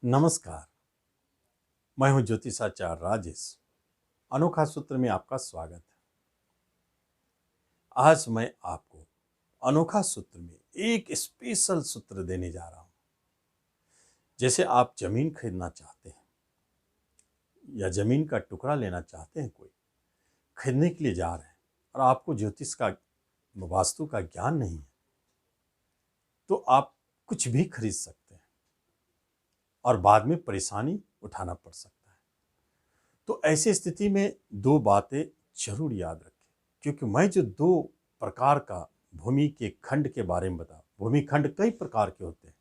नमस्कार। मैं हूं ज्योतिषाचार्य राजेश। अनोखा सूत्र में आपका स्वागत है। आज मैं आपको अनोखा सूत्र में एक स्पेशल सूत्र देने जा रहा हूं। जैसे आप जमीन खरीदना चाहते हैं या जमीन का टुकड़ा लेना चाहते हैं, कोई खरीदने के लिए जा रहे हैं और आपको ज्योतिष का, वास्तु का ज्ञान नहीं है, तो आप कुछ भी खरीद सकते हैं और बाद में परेशानी उठाना पड़ सकता है। तो ऐसी स्थिति में दो बातें जरूर याद रखें, क्योंकि मैं जो दो प्रकार का भूमि के खंड के बारे में बता, भूमि खंड कई प्रकार के होते हैं।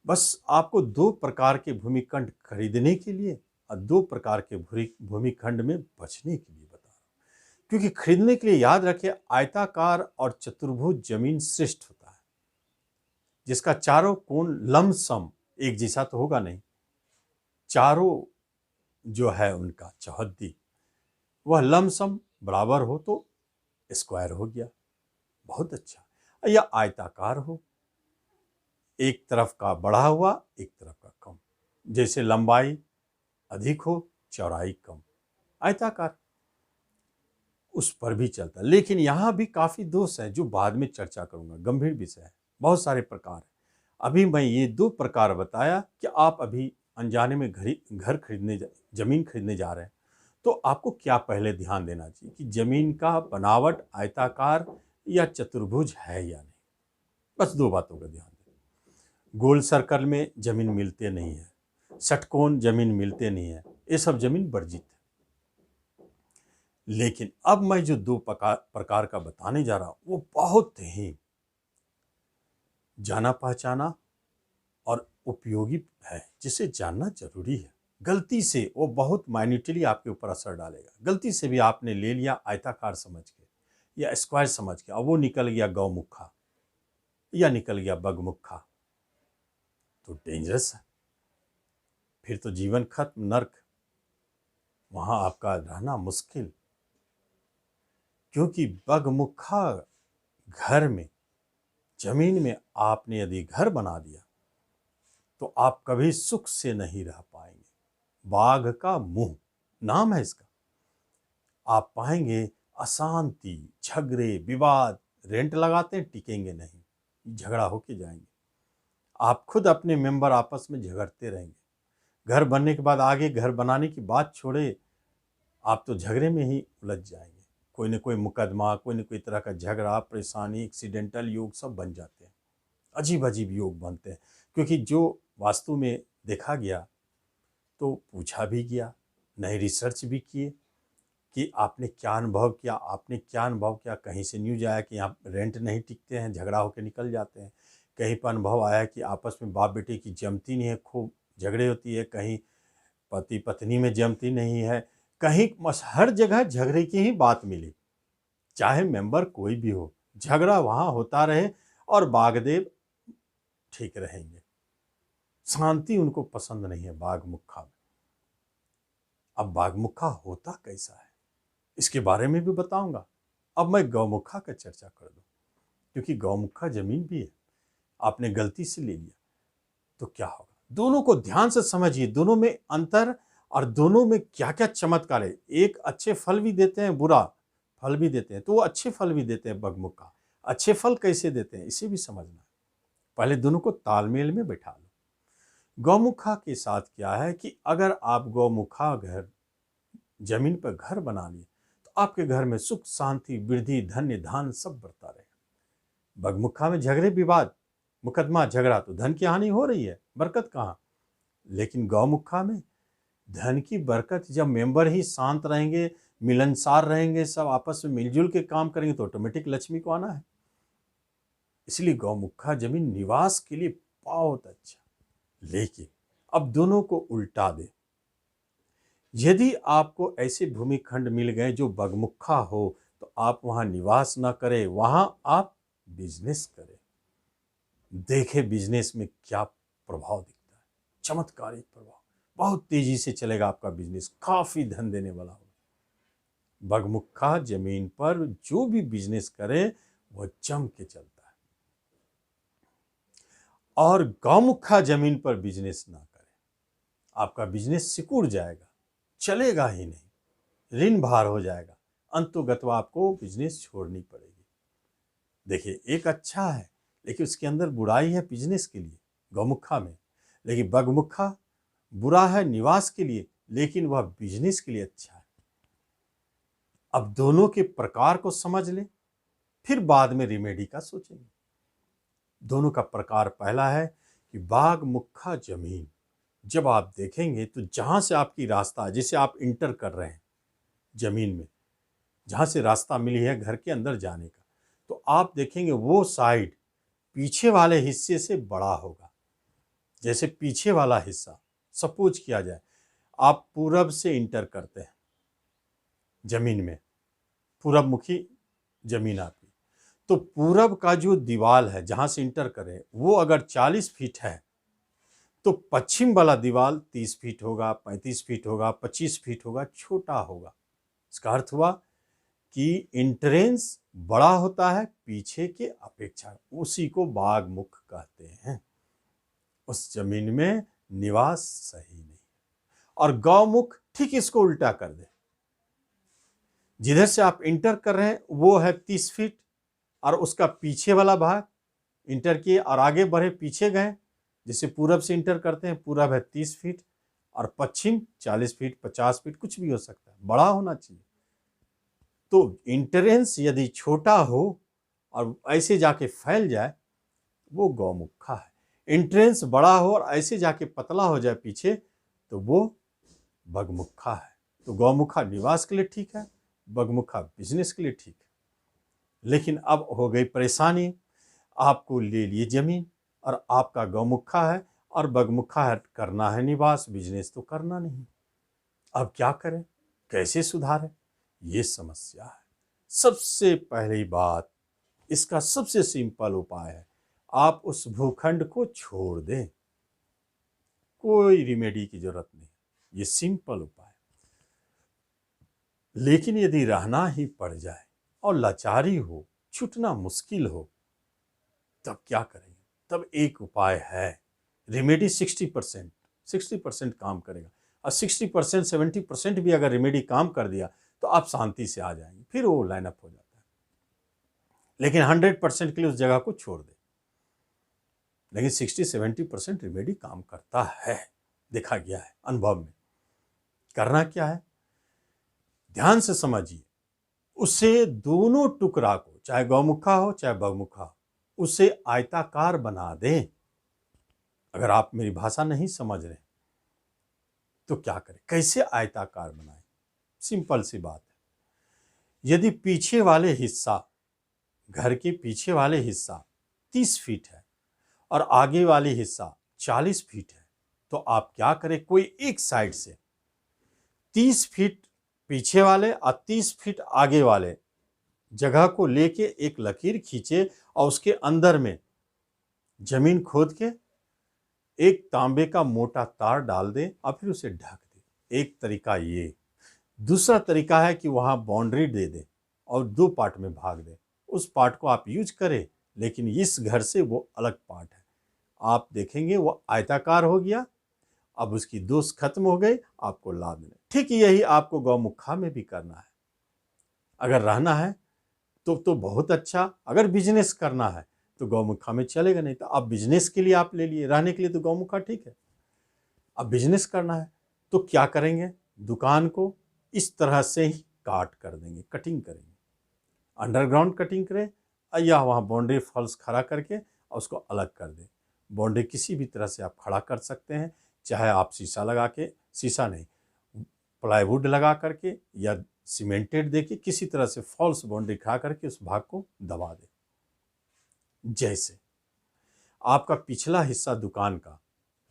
बस आपको दो प्रकार के भूमि खंड खरीदने के लिए और दो प्रकार के भूमि खंड में बचने के लिए बता रहा हूं। क्योंकि खरीदने के लिए याद रखें, आयताकार और चतुर्भुज जमीन श्रेष्ठ होता है, जिसका चारों कोण लमसम एक जैसा तो होगा नहीं, चारों जो है उनका चौहद्दी वह लमसम बराबर हो तो स्क्वायर हो गया, बहुत अच्छा। या आयताकार हो, एक तरफ का बढ़ा हुआ एक तरफ का कम, जैसे लंबाई अधिक हो चौड़ाई कम, आयताकार उस पर भी चलता है। लेकिन यहां भी काफी दोष है जो बाद में चर्चा करूंगा, गंभीर विषय है, बहुत सारे प्रकार है। अभी मैं ये दो प्रकार बताया कि आप अभी अनजाने में घर खरीदने, जमीन खरीदने जा रहे हैं, तो आपको क्या पहले ध्यान देना चाहिए कि जमीन का बनावट आयताकार या चतुर्भुज है या नहीं। बस दो बातों का ध्यान दें। गोल सर्कल में जमीन मिलते नहीं है, षटकोण जमीन मिलते नहीं है, ये सब जमीन वर्जित है। लेकिन अब मैं जो दो प्रकार का बताने जा रहा हूं वो बहुत ही जाना पहचाना और उपयोगी है, जिसे जानना जरूरी है। गलती से वो बहुत माइन्यूटली आपके ऊपर असर डालेगा। गलती से भी आपने ले लिया आयताकार समझ के या स्क्वायर समझ के, और वो निकल गया गौमुखा या निकल गया बगमुखा, तो डेंजरस है। फिर तो जीवन खत्म, नर्क, वहां आपका रहना मुश्किल। क्योंकि बगमुखा घर में, जमीन में आपने यदि घर बना दिया तो आप कभी सुख से नहीं रह पाएंगे। बाघ का मुंह नाम है इसका। आप पाएंगे अशांति, झगड़े, विवाद, रेंट लगाते हैं टिकेंगे नहीं, झगड़ा होके जाएंगे। आप खुद अपने मेंबर आपस में झगड़ते रहेंगे। घर बनने के बाद आगे घर बनाने की बात छोड़े, आप तो झगड़े में ही उलझ जाएंगे। कोई न कोई मुकदमा, कोई न कोई तरह का झगड़ा, परेशानी, एक्सीडेंटल योग सब बन जाते हैं। अजीब अजीब योग बनते हैं, क्योंकि जो वास्तु में देखा गया तो पूछा भी गया, नए रिसर्च भी किए कि आपने क्या अनुभव किया, आपने क्या अनुभव किया। कहीं से न्यूज आया कि यहाँ रेंट नहीं टिकते हैं, झगड़ा होकर निकल जाते हैं। कहीं पर अनुभव आया कि आपस में बाप बेटे की जमती नहीं है, खूब झगड़े होती है। कहीं पति पत्नी में जमती नहीं है, कहीं हर जगह झगड़े की ही बात मिली। चाहे मेंबर कोई भी हो, झगड़ा वहां होता रहे और बागदेव ठीक रहेंगे। शांति उनको पसंद नहीं है बाघमुखा में। अब बाघमुखा होता कैसा है इसके बारे में भी बताऊंगा। अब मैं गौमुखा का चर्चा कर दूं, क्योंकि गौमुखा जमीन भी है, आपने गलती से ले लिया तो क्या होगा। दोनों को ध्यान से समझिए, दोनों में अंतर और दोनों में क्या क्या चमत्कार है। एक अच्छे फल भी देते हैं, बुरा फल भी देते हैं, तो वो अच्छे फल भी देते हैं। बगमुखा अच्छे फल कैसे देते हैं इसे भी समझना है। पहले दोनों को तालमेल में बैठा लो। गौमुखा के साथ क्या है कि अगर आप गौमुखा घर, जमीन पर घर बना लिए तो आपके घर में सुख, शांति, वृद्धि, धन्य, धान सब बढ़ता रहेगा। बगमुखा में झगड़े, विवाद, मुकदमा, झगड़ा, तो धन की हानि हो रही है, बरकत कहाँ। लेकिन गौमुखा में धन की बरकत, जब मेंबर ही शांत रहेंगे, मिलनसार रहेंगे, सब आपस में मिलजुल के काम करेंगे तो ऑटोमेटिक लक्ष्मी को आना है। इसलिए गौमुखा जमीन निवास के लिए बहुत अच्छा। लेकिन अब दोनों को उल्टा दे, यदि आपको ऐसे भूमिखंड मिल गए जो बगमुखा हो तो आप वहां निवास ना करें, वहां आप बिजनेस करें। देखें बिजनेस में क्या प्रभाव दिखता है, चमत्कारिक प्रभाव। बहुत तेजी से चलेगा आपका बिजनेस, काफी धन देने वाला होगा। बगमुखा जमीन पर जो भी बिजनेस करे वह जम के चलता है। और गौमुखा जमीन पर बिजनेस ना करें, आपका बिजनेस सिकुड़ जाएगा, चलेगा ही नहीं, ऋण भार हो जाएगा, अंतोगत्वा आपको बिजनेस छोड़नी पड़ेगी। देखिए, एक अच्छा है लेकिन उसके अंदर बुराई है बिजनेस के लिए, गौमुखा में। लेकिन बगमुखा बुरा है निवास के लिए, लेकिन वह बिजनेस के लिए अच्छा है। अब दोनों के प्रकार को समझ लें, फिर बाद में रिमेडी का सोचेंगे। दोनों का प्रकार पहला है कि बाग मुखा जमीन। जब आप देखेंगे तो जहां से आपकी रास्ता, जैसे आप इंटर कर रहे हैं जमीन में, जहां से रास्ता मिली है घर के अंदर जाने का, तो आप देखेंगे वो साइड पीछे वाले हिस्से से बड़ा होगा। जैसे पीछे वाला हिस्सा, सपोज किया जाए आप पूरब से इंटर करते हैं जमीन में, पूरब मुखी जमीन आपकी, तो पूरब का जो दीवार है जहां से इंटर करें वो अगर 40 फीट है तो पश्चिम वाला दीवार 30 फीट होगा, 35 फीट होगा, 25 फीट होगा, छोटा होगा। इसका अर्थ हुआ कि इंट्रेंस बड़ा होता है पीछे के अपेक्षा, उसी को बागमुख कहते हैं। उस जमीन में निवास सही नहीं। और गौमुख ठीक इसको उल्टा कर दे, जिधर से आप इंटर कर रहे हैं वो है 30 फीट और उसका पीछे वाला भाग इंटर किए और आगे बढ़े, पीछे गए, जैसे पूरब से इंटर करते हैं, पूरब है 30 फीट और पश्चिम 40 फीट, 50 फीट, कुछ भी हो सकता है, बड़ा होना चाहिए। तो इंटरेंस यदि छोटा हो और ऐसे जाके फैल जाए वो गौमुखा है। इंट्रेंस बड़ा हो और ऐसे जाके पतला हो जाए पीछे तो वो बगमुखा है। तो गौमुखा निवास के लिए ठीक है, बगमुखा बिजनेस के लिए ठीक है। लेकिन अब हो गई परेशानी, आपको ले लिए जमीन और आपका गौमुखा है और बगमुखा है, करना है निवास, बिजनेस तो करना नहीं। अब क्या करें, कैसे सुधारें, ये समस्या है। सबसे पहली बात, इसका सबसे सिंपल उपाय है आप उस भूखंड को छोड़ दें, कोई रिमेडी की जरूरत नहीं, ये सिंपल उपाय। लेकिन यदि रहना ही पड़ जाए और लाचारी हो, छूटना मुश्किल हो, तब क्या करेंगे? तब एक उपाय है, रेमेडी 60% काम करेगा और 60% 70% भी अगर रेमेडी काम कर दिया तो आप शांति से आ जाएंगे, फिर वो लाइन अप हो जाता है। लेकिन 100% के लिए उस जगह को छोड़ दे। लेकिन 60-70% रेमेडी काम करता है, देखा गया है अनुभव में। करना क्या है, ध्यान से समझिए, उसे दोनों टुकड़ा को, चाहे गौमुखा हो चाहे बगमुखा हो, उसे आयताकार बना दें। अगर आप मेरी भाषा नहीं समझ रहे तो क्या करें, कैसे आयताकार बनाएं? सिंपल सी बात है, यदि पीछे वाले हिस्सा, घर के पीछे वाले हिस्सा 30 फीट है और आगे वाले हिस्सा 40 फीट है, तो आप क्या करें, कोई एक साइड से 30 फीट पीछे वाले और 30 फीट आगे वाले जगह को लेके एक लकीर खींचे और उसके अंदर में जमीन खोद के एक तांबे का मोटा तार डाल दे और फिर उसे ढक दे। एक तरीका ये। दूसरा तरीका है कि वहां बाउंड्री दे दे और 2 पार्ट में भाग दे, उस पार्ट को आप यूज करें, लेकिन इस घर से वो अलग पार्ट है। आप देखेंगे वो आयताकार हो गया, अब उसकी दोष खत्म हो गई, आपको लाभ मिले। ठीक यही आपको गौमुखा में भी करना है। अगर रहना है तो बहुत अच्छा, अगर बिजनेस करना है तो गौमुखा में चलेगा, नहीं तो आप बिजनेस के लिए आप ले लिए, रहने के लिए तो गौमुखा ठीक है। अब बिजनेस करना है तो क्या करेंगे, दुकान को इस तरह से ही काट कर देंगे, कटिंग करेंगे, अंडरग्राउंड कटिंग करें या वहाँ बाउंड्री फॉल्स खड़ा करके और उसको अलग कर दें। बाउंड्री किसी भी तरह से आप खड़ा कर सकते हैं, चाहे आप शीशा लगा के, शीशा नहीं, प्लाईवुड लगा करके या सीमेंटेड देके किसी तरह से फॉल्स बाउंड्री खड़ा करके उस भाग को दबा दें। जैसे आपका पिछला हिस्सा दुकान का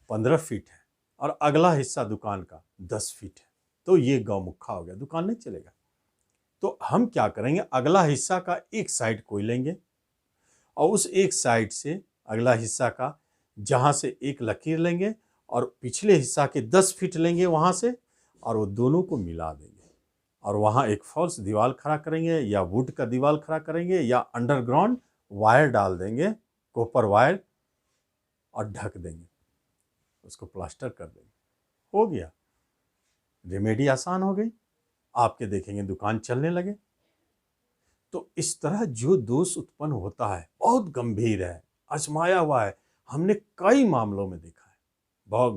15 फीट है और अगला हिस्सा दुकान का 10 फीट है, तो ये गौमुखा हो गया, दुकान नहीं चलेगा। तो हम क्या करेंगे, अगला हिस्सा का एक साइड कोई लेंगे और उस एक साइड से अगला हिस्सा का जहां से एक लकीर लेंगे और पिछले हिस्सा के 10 फीट लेंगे वहां से और वो दोनों को मिला देंगे और वहां एक फॉल्स दीवार खड़ा करेंगे या वुड का दीवार खड़ा करेंगे या अंडरग्राउंड वायर डाल देंगे, कॉपर वायर, और ढक देंगे, उसको प्लास्टर कर देंगे, हो गया। रेमेडी आसान हो गई, आपके देखेंगे दुकान चलने लगे। तो इस तरह जो दोष उत्पन्न होता है बहुत गंभीर है, आजमाया हुआ है, हमने कई मामलों में देखा है।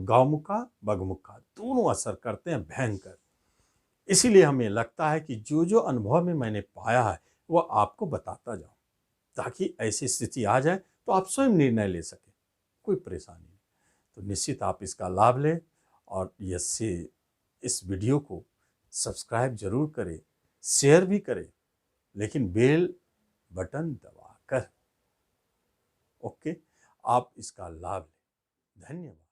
गौमुखा बगमुखा दोनों असर करते हैं भयंकर। इसीलिए हमें लगता है कि जो जो अनुभव में मैंने पाया है वो आपको बताता जाऊं, ताकि ऐसी स्थिति आ जाए तो आप स्वयं निर्णय ले सकें, कोई परेशानी नहीं। तो निश्चित आप इसका लाभ लें और इस वीडियो को सब्सक्राइब जरूर करें, शेयर भी करें, लेकिन बेल बटन दबाकर। ओके, आप इसका लाभ लें। धन्यवाद।